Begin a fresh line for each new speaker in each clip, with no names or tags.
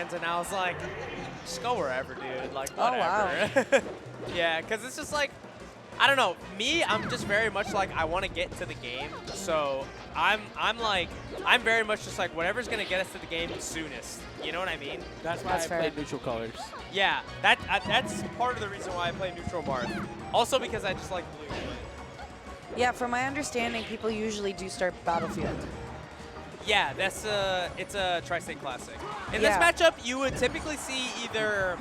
friends, and I was like, just go wherever, dude. Like,
Oh,
whatever.
wow.
Yeah, because it's just like, I don't know. Me, I'm just very much like, I want to get to the game. So I'm very much just like, whatever's going to get us to the game soonest. You know what I mean?
That's why
That's
I
fair.
played neutral colors.
Yeah, that's part of the reason why I play neutral Marth. Also because I just like blue.
Yeah, from my understanding, people usually do start Battlefield.
Yeah, it's a Tri-State Classic. In
Yeah.
this matchup, you would typically see either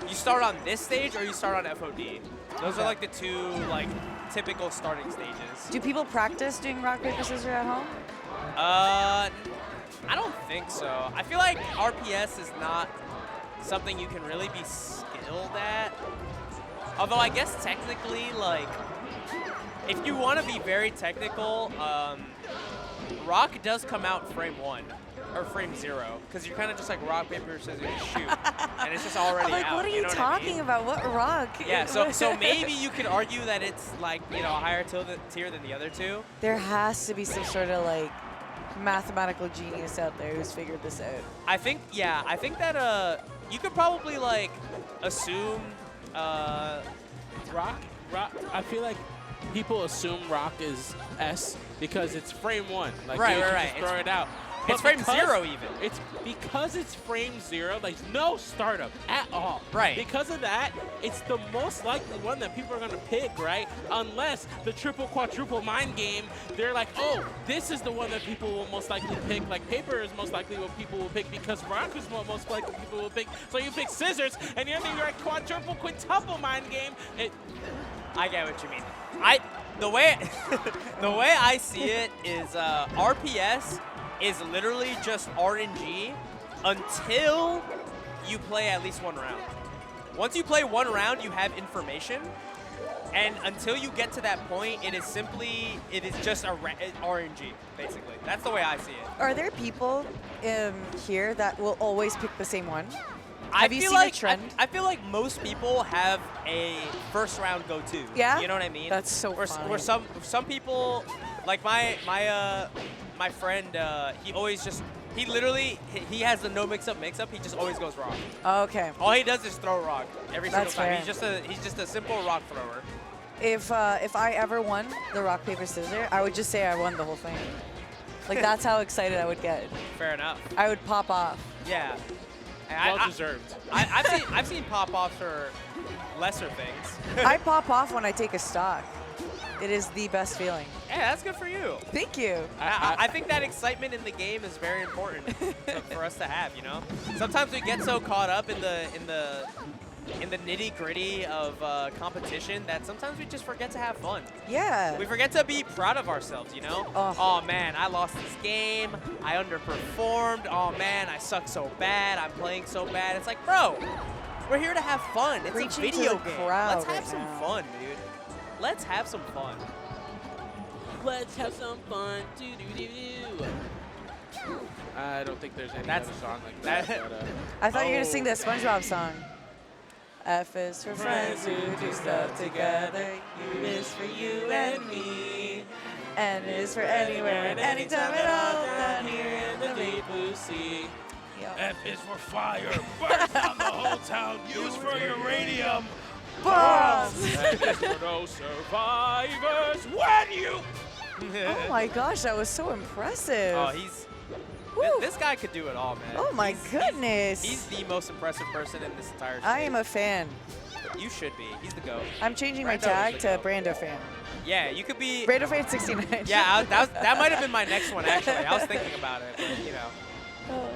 you start on this stage or you start on FOD. Those are like the two like typical starting stages.
Do people practice doing rock, paper, scissors at home?
I don't think so. I feel like RPS is not something you can really be skilled at. Although I guess technically, like, if you want to be very technical, rock does come out frame 1 or frame 0 because you're kind of just like rock, paper, scissors, shoot, and it's just already
I'm like,
out.
what are you
know
talking
I mean?
about? What rock?
Yeah, so maybe you could argue that it's like, you know, a higher tier than the other two.
There has to be some sort of like mathematical genius out there who's figured this out.
I think that you could probably like assume
Rock. I feel like people assume rock is S because it's frame 1. Like,
Right,
you can
right.
just throw it out.
It's
But
frame 0 even.
It's because it's frame 0, like no startup at all.
Right.
Because of that, it's the most likely one that people are gonna pick, right? Unless the triple quadruple mind game, they're like, oh, this is the one that people will most likely pick. Like paper is most likely what people will pick because rock is what most likely people will pick. So you pick scissors, and the other thing you're like quadruple quintuple mind game.
I get what you mean. The way I see it is RPS is literally just RNG until you play at least one round. Once you play one round, you have information, and until you get to that point, it is just RNG, basically. That's the way I see it.
Are there people here that will always pick the same one?
I
Have you
feel
seen a
like
trend?
I feel like most people have a first round go-to.
Yeah?
You know what I mean?
That's so
Where
funny.
some people, like my friend, he has the no mix-up. He just always goes rock.
Okay.
All he does is throw rock every single
That's
time.
fair.
He's just a simple rock thrower.
If I ever won the rock, paper, scissors, I would just say I won the whole thing. Like, that's how excited I would get.
Fair enough.
I would pop off.
Yeah.
Well deserved.
I've seen pop-offs for lesser things.
I pop off when I take a stock. It is the best feeling.
Yeah, that's good for you.
Thank you.
I think that excitement in the game is very important for us to have, you know? Sometimes we get so caught up in the nitty-gritty of competition that sometimes we just forget to have fun.
Yeah.
We forget to be proud of ourselves, you know? Oh man, I lost this game. I underperformed. Oh man, I suck so bad. I'm playing so bad. It's like, bro, we're here to have fun. It's
Preaching
a
to
video
the
game.
crowd
Let's have
right
some
now.
fun, dude. Let's have some fun.
Let's have some fun. Do-do-do-do. I don't think there's any
That's-
other song like that.
that-
but,
I thought you were going to
Oh.
sing the SpongeBob song. F is for friends who do stuff together. U is for you and me. N is for anywhere and anytime at all down here in the deep blue sea.
F is for fire. Burn down the whole town. Use for uranium.
Bombs!
F is for no survivors. When you...
Oh my gosh, that was so impressive.
Oh,
Woo.
this guy could do it all, man.
Oh my goodness.
He's the most impressive person in this entire
I
state.
am a fan.
You should be. He's the GOAT.
I'm changing my
Brando
tag
is
to
the GOAT.
Brando fan.
Yeah, you could be.
Brando fan 69.
Yeah, that might have been my next one, actually. I was thinking about it, but, you know.
Oh.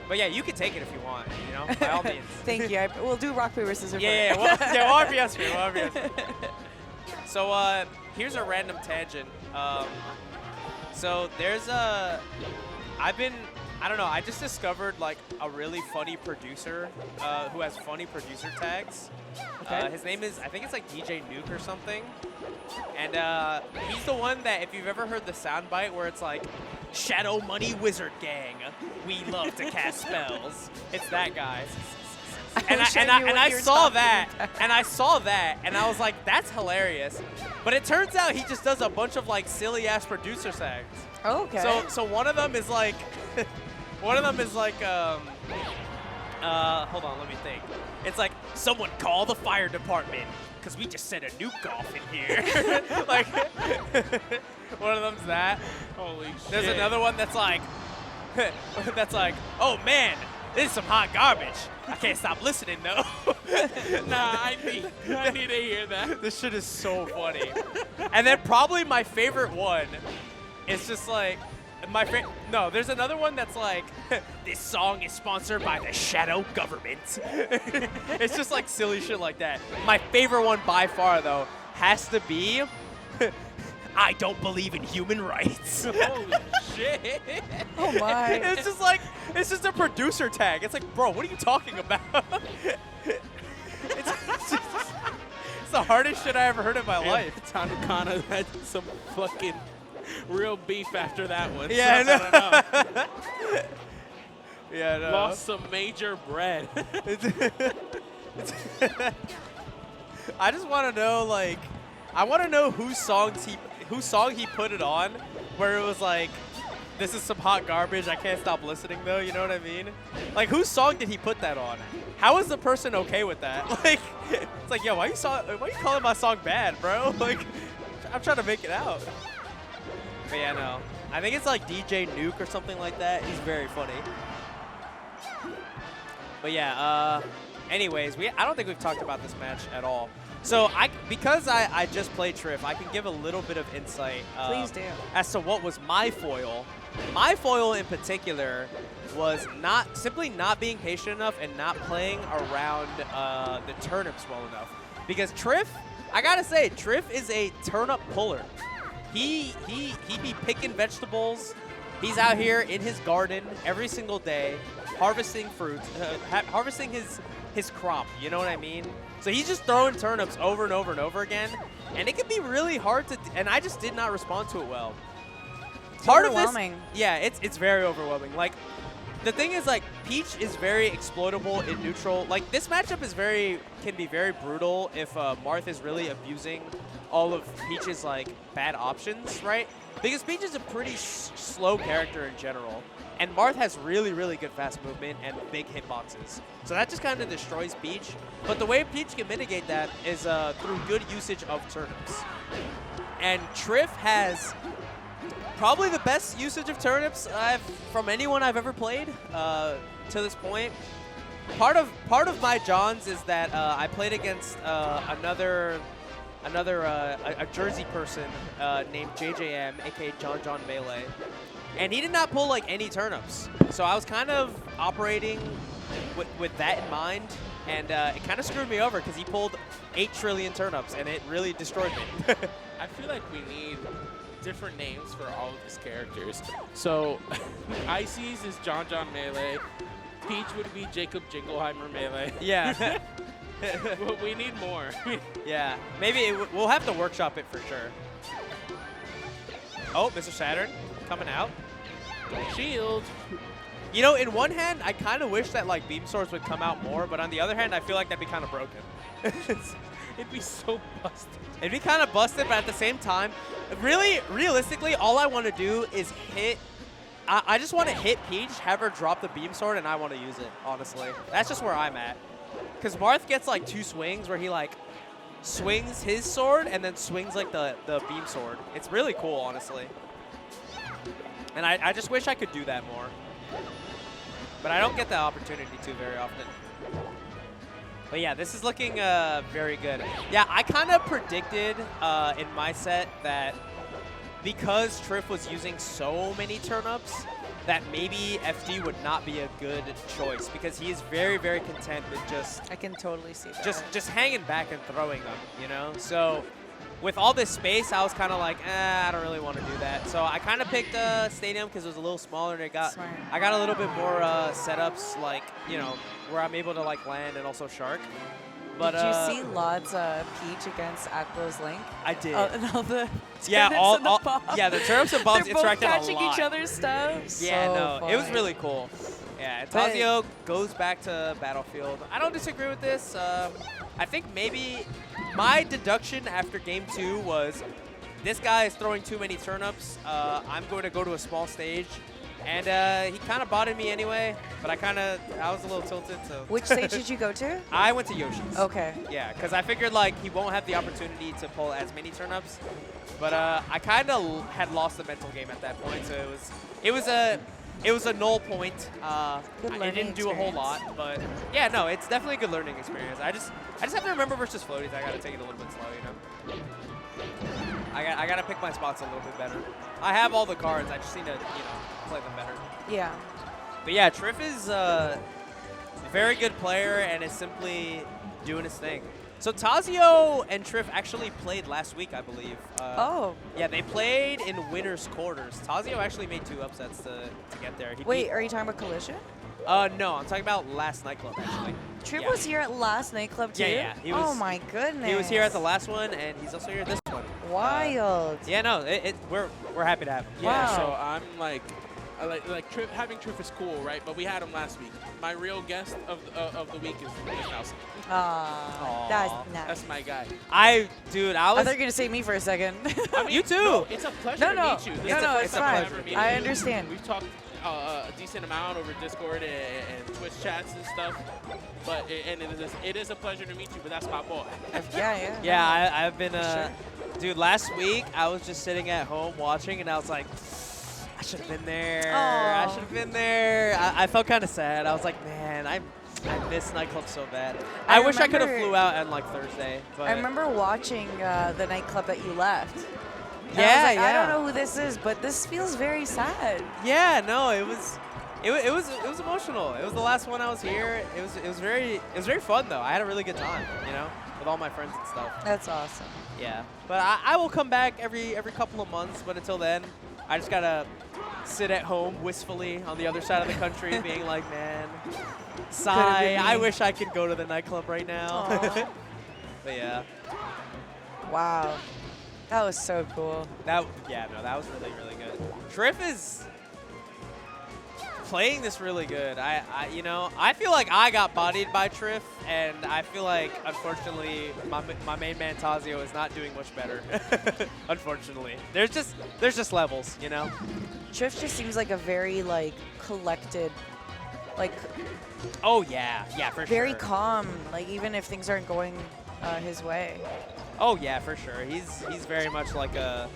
But yeah, you could take it if you want, you know, by all means.
Thank you. We'll do rock, paper, scissors.
Yeah,
first.
we'll RPS me, we'll RPS me. So here's a random tangent. So there's I don't know, I just discovered like a really funny producer who has funny producer tags.
Okay.
His name is, I think it's like DJ Nuke or something. And he's the one that, if you've ever heard the soundbite where it's like, Shadow Money Wizard Gang, we love to cast spells. It's that guy. And I saw that, and I was like, that's hilarious. But it turns out he just does a bunch of like silly ass producer tags.
Okay.
So one of them is like, hold on, let me think. It's like, someone call the fire department, because we just set a nuke off in here. Like, one of them's that.
Holy shit.
There's another one that's like, oh man, this is some hot garbage. I can't stop listening though.
Nah, I need to hear that.
This shit is so funny. And then probably my favorite one is just like, no, there's another one that's like, this song is sponsored by the shadow government. It's just like silly shit like that. My favorite one by far though has to be, I don't believe in human rights.
Holy shit.
Oh my.
It's just like, it's just a producer tag. It's like, bro, what are you talking about? It's the hardest shit I ever heard in my life.
Tanukana had some fucking real beef after that one.
Yeah,
so I don't know.
Yeah, no.
Lost some major bread.
I just want to know, like, I want to know whose song he put it on, where it was like, this is some hot garbage, I can't stop listening though, you know what I mean? Like, whose song did he put that on? How is the person okay with that? Like, it's like, yo, why you calling my song bad, bro? Like, I'm trying to make it out. But yeah, no. I think it's like DJ Nuke or something like that. He's very funny. But yeah, anyways, I don't think we've talked about this match at all. So because I just played Trif, I can give a little bit of insight.
Please do.
As to what was my foil. My foil in particular was simply not being patient enough and not playing around the turnips well enough. Because Trif, I gotta say, Trif is a turnip puller. He be picking vegetables. He's out here in his garden every single day, harvesting fruit, harvesting his crop. You know what I mean? So he's just throwing turnips over and over and over again, and it can be really hard to. And I just did not respond to it well.
It's
Part
overwhelming.
of this, yeah, it's very overwhelming. Like, the thing is, like, Peach is very exploitable in neutral. Like, this matchup can be very brutal if Marth is really abusing all of Peach's, like, bad options, right? Because Peach is a pretty slow character in general. And Marth has really, really good fast movement and big hitboxes. So that just kind of destroys Peach. But the way Peach can mitigate that is through good usage of turnips. And Trif has probably the best usage of turnips from anyone I've ever played to this point. Part of my Johns is that I played against a Jersey person named JJM, aka John Melee, and he did not pull like any turnips. So I was kind of operating with that in mind, and it kind of screwed me over because he pulled 8 trillion turnips, and it really destroyed me.
I feel like we need different names for all of these characters. So Ices is John Melee. Peach would be Jacob Jingleheimer Melee.
Yeah.
We need more.
Yeah, maybe we'll have to workshop it for sure. Oh, Mr. Saturn coming out.
Shield.
You know, in one hand, I kind of wish that like beam swords would come out more, but on the other hand, I feel like that'd be kind of broken.
It'd be so busted.
It'd be kind of busted, but at the same time, really, realistically, all I want to do is hit. I just want to hit Peach, have her drop the beam sword, and I want to use it, honestly. That's just where I'm at. Because Marth gets like 2 swings where he like swings his sword and then swings like the beam sword. It's really cool, honestly. And I just wish I could do that more. But I don't get the opportunity to very often. But yeah, this is looking very good. Yeah, I kind of predicted in my set that because Trif was using so many turnips, that maybe FD would not be a good choice because he is very, very content with just
I can totally see that.
just hanging back and throwing them, you know? So with all this space, I was kind of like, I don't really want to do that. So I kind of picked Stadium because it was a little smaller and I got a little bit more setups, like, you know, where I'm able to like land and also Shark. But,
did you see Laud's Peach against Aqua's Link?
I did.
And all the
yeah,
turnips and the bombs.
Yeah, the turnips and bombs
They're
interacted
both
a
catching
lot.
each other's stuff.
Yeah,
So
no, it was
fun.
really cool. Yeah, Tazio goes back to Battlefield. I don't disagree with this. I think maybe my deduction after game 2 was this guy is throwing too many turnips. I'm going to go to a small stage And he kind of botted me anyway, but I was a little tilted, so.
Which stage did you go to?
I went to Yoshi's.
Okay.
Yeah, because I figured like he won't have the opportunity to pull as many turn-ups, but I kind of had lost the mental game at that point, so it was a null point. It didn't do a whole lot, but yeah, no, it's definitely a good learning experience. I just have to remember versus floaties, I gotta take it a little bit slow, you know. I gotta pick my spots a little bit better. I have all the cards. I just need to, play them better.
Yeah.
But yeah, Trif is a very good player and is simply doing his thing. So Tazio and Trif actually played last week, I believe.
Oh.
Yeah, they played in winners' quarters. Tazio actually made 2 upsets to get there.
Wait, are you talking about Collision?
No, I'm talking about last Nightclub, actually.
Trif was here at last Nightclub, too?
Yeah, he was,
oh, my goodness.
He was here at the last one, and he's also here at this one.
Wild.
Yeah, no, we're happy to have him.
Yeah,
Wow.
so I'm like Trif, having Trif is cool, right? But we had him last week. My real guest of the week is Nelson.
Aw, that's nice.
That's my guy.
I
was.
thought you were going to say me for a second.
I mean,
You too.
No, it's a pleasure to meet you.
It's fine. I understand.
We've talked a decent amount over Discord and Twitch chats and stuff. But it is a pleasure to meet you. But that's my boy.
Yeah.
Yeah, I've been.
Sure.
Dude, last week I was just sitting at home watching, and I was like, I should have been there. I should have been there. I felt kind of sad. I was like, man, I miss Nightclub so bad. I wish I could have flew out on like Thursday. But
I remember watching the Nightclub that you left. And
Yeah,
I was like,
yeah.
I don't know who this is, but this feels very sad.
Yeah, no, it was emotional. It was the last one I was here. It was very fun though. I had a really good time, with all my friends and stuff.
That's awesome.
Yeah, but I will come back every couple of months. But until then, I just gotta sit at home wistfully on the other side of the country, being like, man, sigh. I wish I could go to the Nightclub right now. But yeah.
Wow. That was so cool.
That was really, really good. Trif is playing this really good. I feel like I got bodied by Trif, and I feel like, unfortunately, my main man Tazio is not doing much better. Unfortunately, there's just levels,
Trif just seems like a very collected,
Oh yeah, for sure.
very calm. Even if things aren't going his way.
Oh yeah, for sure. He's very much like a.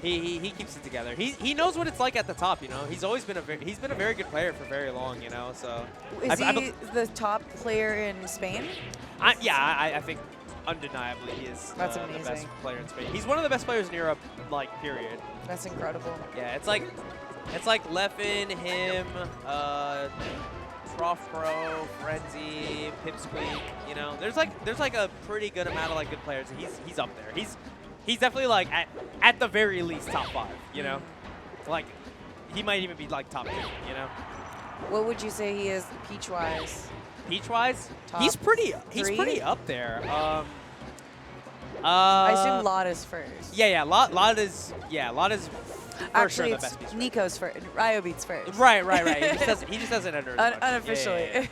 He keeps it together. He knows what it's like at the top, He's always been he's been a very good player for very long, So.
Is he the top player in Spain?
I think undeniably he is.
That's
the
amazing.
best player in Spain. He's one of the best players in Europe, period.
That's incredible.
Yeah, it's like Leffen, him, Trough Pro, Frenzy, Pipsqueak. There's a pretty good amount of good players. He's up there. He's definitely at the very least top 5. He might even be top 2.
What would you say he is peach-wise?
Peach-wise,
Top
he's pretty
three?
up there.
I assume Lotta's first.
Yeah, Lot is for sure
Actually,
the
it's
best piece.
Nico's first. Ryobeat's first.
Right. He just doesn't enter as much.
Unofficially.
Yeah.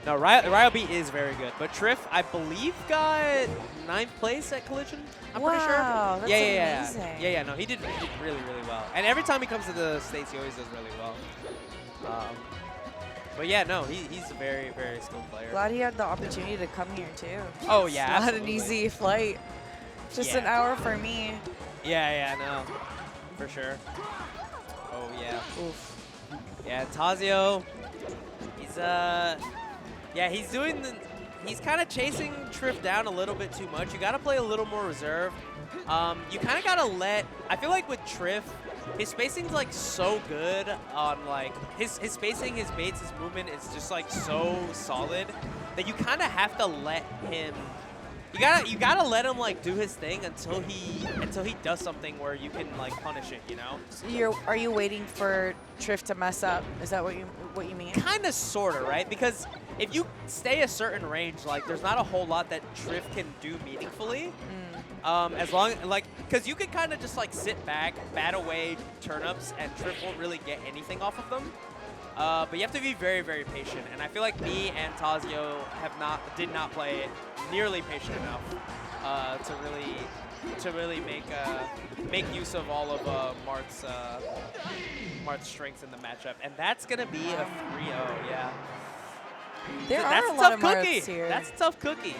No, Ryobeat is very good, but Trif, I believe, got 9th place at Collision. I'm pretty sure.
Wow, that's amazing.
Yeah. No, he did really, really well. And every time he comes to the States, he always does really well. But yeah, no, he's a very, very skilled player.
Glad he had the opportunity to come here too.
Oh yeah,
It's not
absolutely.
an easy flight. Just an hour for me.
Yeah, no, for sure. Oh yeah. Oof. Yeah, Tazio. He's kind of chasing Trif down a little bit too much. You got to play a little more reserved. You kind of got to I feel like with Trif, his spacing's so good on his spacing, his baits, his movement is just so solid that you kind of have to let him. You gotta let him do his thing until he does something where you can punish it,
So are you waiting for Trif to mess up? Is that what you mean?
Kind of, sorta, right? Because if you stay a certain range, there's not a whole lot that Trif can do meaningfully. As long because you could kind of just sit back, bat away turn-ups, and Trif won't really get anything off of them. But you have to be very, very patient, and I feel like me and Tazio did not play nearly patient enough to really to really make use of all of Mart's strengths in the matchup, and that's gonna be a 3-0. Yeah.
There
That's
are
a
a lot
tough
of
cookie.
Marths here.
That's a tough cookie.